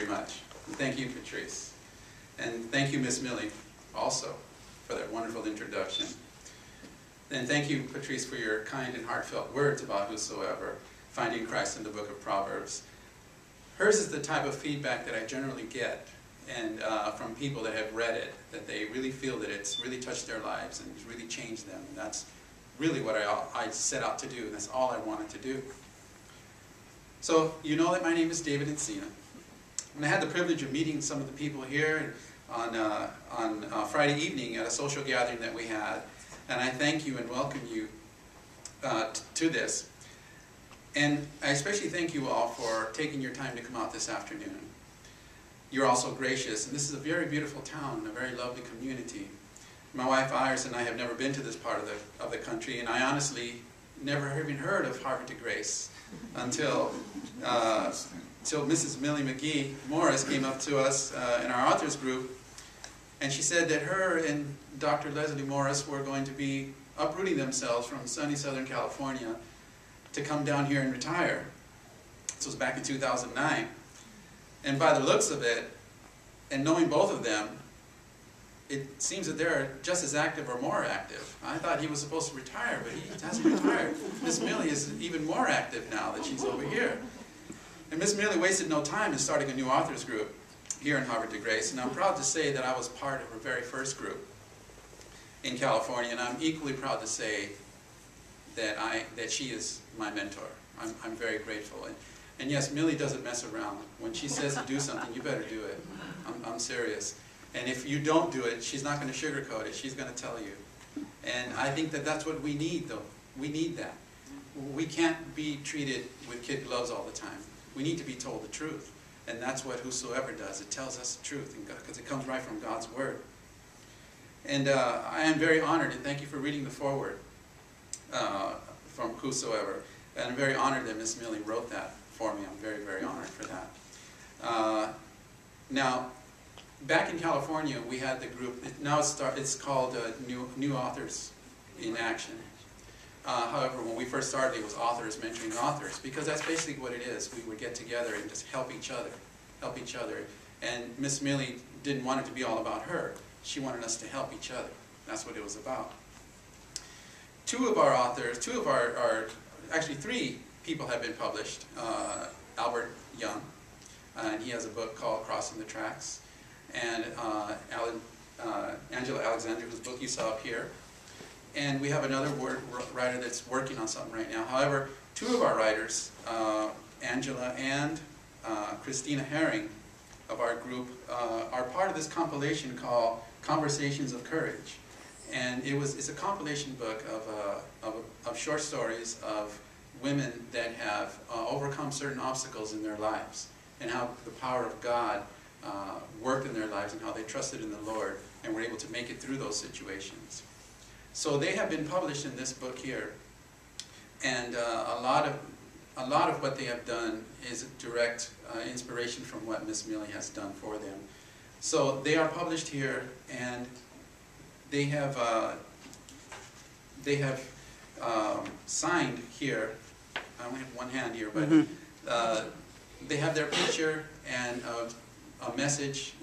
very much. And thank you, Patrice. And thank you, Ms. Millie, also, for that wonderful introduction. And thank you, Patrice, for your kind and heartfelt words about whosoever, finding Christ in the book of Proverbs. Hers is the type of feedback that I generally get and from people that have read it, that they really feel that it's really touched their lives and it's really changed them. And that's really what I set out to do, and that's all I wanted to do. So, you know that my name is David Encina. And I had the privilege of meeting some of the people here on Friday evening at a social gathering that we had. And I thank you and welcome you to this. And I especially thank you all for taking your time to come out this afternoon. You're also gracious, and this is a very beautiful town and a very lovely community. My wife Iris and I have never been to this part of the country, and I honestly never even heard of Harvard to Grace until Mrs. Millie McGee Morris came up to us in our authors group, and she said that her and Dr. Leslie Morris were going to be uprooting themselves from sunny Southern California to come down here and retire. This was back in 2009. And by the looks of it, and knowing both of them, it seems that they're just as active or more active. I thought he was supposed to retire, but he hasn't retired. Ms. Millie is even more active now that she's over here. And Ms. Millie wasted no time in starting a new authors group here in Harvard to Grace, and I'm proud to say that I was part of her very first group in California, and I'm equally proud to say that she is my mentor. I'm very grateful. And yes, Millie doesn't mess around. When she says to do something, you better do it. I'm serious. And if you don't do it, she's not going to sugarcoat it. She's going to tell you. And I think that that's what we need, though. We need that. We can't be treated with kid gloves all the time. We need to be told the truth. And that's what whosoever does. It tells us the truth because it comes right from God's Word. And I am very honored, and thank you for reading the foreword from whosoever. And I'm very honored that Ms. Millie wrote that for me. I'm very, very honored for that. Now, back in California, we had the group. Now it's called New Authors in Action. However, when we first started, it was authors mentoring authors, because that's basically what it is. We would get together and just help each other. And Ms. Millie didn't want it to be all about her. She wanted us to help each other. That's what it was about. Two of our authors, actually three people have been published. Albert Young, and he has a book called Crossing the Tracks. And Angela Alexander, whose book you saw up here. And we have another writer that's working on something right now. However, two of our writers, Angela and Christina Herring of our group, are part of this compilation called Conversations of Courage. And it's a compilation book of short stories of women that have overcome certain obstacles in their lives, and how the power of God worked in their lives, and how they trusted in the Lord and were able to make it through those situations. So they have been published in this book here, and a lot of what they have done is direct inspiration from what Ms. Millie has done for them. So they are published here, and they have signed here. I only have one hand here, but they have their picture and a message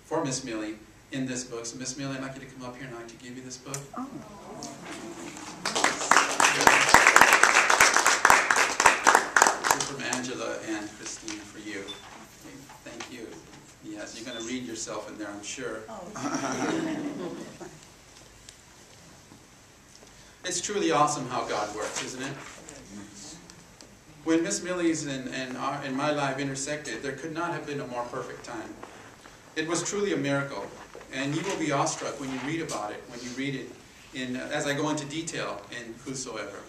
for Ms. Millie in this book. So Ms. Millie, I'd like you to come up here and I'd like to give you this book. Oh. This is from Angela and Christina for you. Okay, thank you. Yes, you're going to read yourself in there, I'm sure. Oh. It's truly awesome how God works, isn't it? When Ms. Millie's and my life intersected, there could not have been a more perfect time. It was truly a miracle, and you will be awestruck when you read about it, when you read it, as I go into detail in Whosoever.